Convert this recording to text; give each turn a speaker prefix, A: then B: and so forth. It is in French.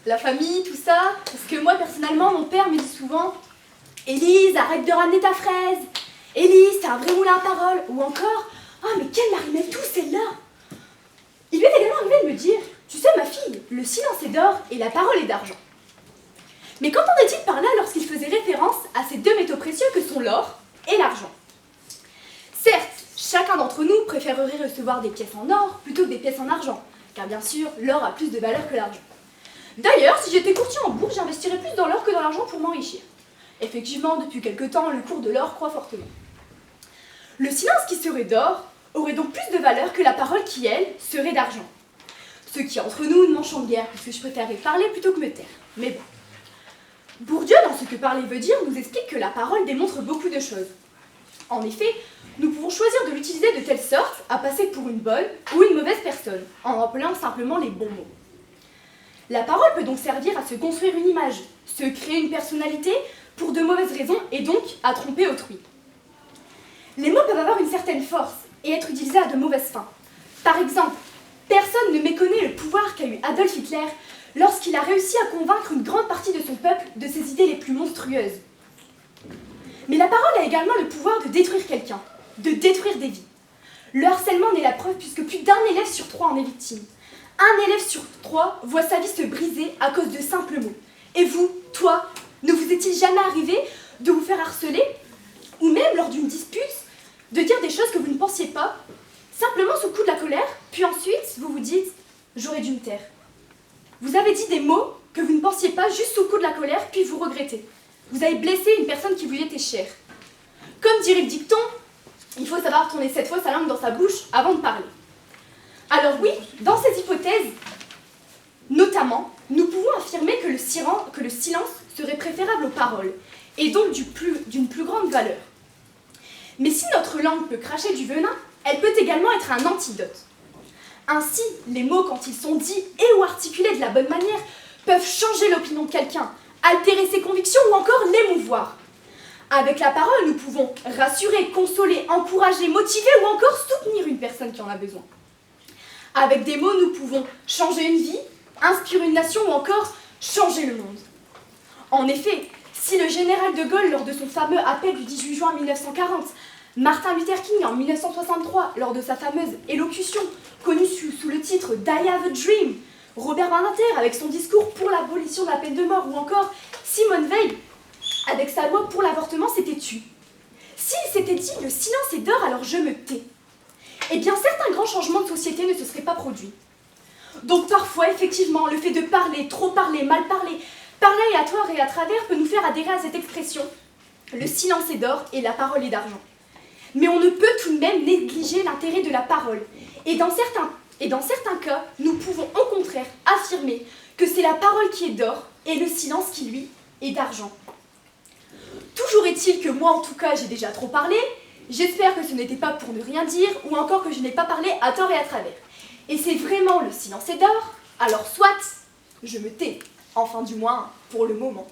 A: la famille, tout ça. Parce que moi, personnellement, mon père me dit souvent « Élise, arrête de ramener ta fraise. Élise, t'as un vrai moulin à parole. » Ou encore « Ah, mais quelle marimette tout, celle-là !» Il lui est également arrivé de me dire « Tu sais, ma fille, le silence est d'or et la parole est d'argent. » Mais qu'entendait-il par là lorsqu'il faisait référence à ces deux métaux précieux que sont l'or et l'argent? Certes, chacun d'entre nous préférerait recevoir des pièces en or plutôt que des pièces en argent, car bien sûr, l'or a plus de valeur que l'argent. D'ailleurs, si j'étais courtier en bourse, j'investirais plus dans l'or que dans l'argent pour m'enrichir. Effectivement, depuis quelque temps, le cours de l'or croît fortement. Le silence qui serait d'or aurait donc plus de valeur que la parole qui, elle, serait d'argent. Ce qui, entre nous, ne m'enchante guère, puisque je préférerais parler plutôt que me taire. Mais bon. Bourdieu, dans ce que parler veut dire, nous explique que la parole démontre beaucoup de choses. En effet, nous pouvons choisir de l'utiliser de telle sorte à passer pour une bonne ou une mauvaise personne, en rappelant simplement les bons mots. La parole peut donc servir à se construire une image, se créer une personnalité pour de mauvaises raisons et donc à tromper autrui. Les mots peuvent avoir une certaine force et être utilisés à de mauvaises fins. Par exemple, personne ne méconnaît le pouvoir qu'a eu Adolf Hitler lorsqu'il a réussi à convaincre une grande partie de son peuple de ses idées les plus monstrueuses. Mais la parole a également le pouvoir de détruire quelqu'un, de détruire des vies. Le harcèlement n'est la preuve puisque plus d'un élève sur 3 en est victime. Un élève sur 3 voit sa vie se briser à cause de simples mots. Et vous, toi, ne vous est-il jamais arrivé de vous faire harceler, ou même lors d'une dispute, de dire des choses que vous ne pensiez pas, simplement sous le coup de la colère, puis ensuite vous vous dites « j'aurais dû me taire ». Vous avez dit des mots que vous ne pensiez pas juste sous le coup de la colère, puis vous regrettez. Vous avez blessé une personne qui vous était chère. Comme dirait le dicton, il faut savoir tourner 7 fois sa langue dans sa bouche avant de parler. Alors oui, dans ces hypothèses, notamment, nous pouvons affirmer que le silence serait préférable aux paroles, et donc d'une plus grande valeur. Mais si notre langue peut cracher du venin, elle peut également être un antidote. Ainsi, les mots, quand ils sont dits et ou articulés de la bonne manière, peuvent changer l'opinion de quelqu'un, altérer ses convictions ou encore l'émouvoir. Avec la parole, nous pouvons rassurer, consoler, encourager, motiver ou encore soutenir une personne qui en a besoin. Avec des mots, nous pouvons changer une vie, inspirer une nation ou encore changer le monde. En effet, si le général de Gaulle, lors de son fameux appel du 18 juin 1940, Martin Luther King en 1963, lors de sa fameuse élocution, connue sous le titre « I have a dream », Robert Badinter avec son discours pour l'abolition de la peine de mort, ou encore Simone Veil avec sa loi pour l'avortement s'était tue. S'il s'était dit « le silence est d'or, alors je me tais », eh bien certains grands changements de société ne se seraient pas produits. Donc parfois, effectivement, le fait de parler, trop parler, mal parler, parler à tort et à travers peut nous faire adhérer à cette expression « le silence est d'or et la parole est d'argent ». Mais on ne peut tout de même négliger l'intérêt de la parole. Et dans certains cas, nous pouvons au contraire affirmer que c'est la parole qui est d'or et le silence qui, lui, est d'argent. Toujours est-il que moi, en tout cas, j'ai déjà trop parlé. J'espère que ce n'était pas pour ne rien dire ou encore que je n'ai pas parlé à tort et à travers. Et c'est vraiment le silence est d'or, alors soit je me tais, enfin du moins pour le moment.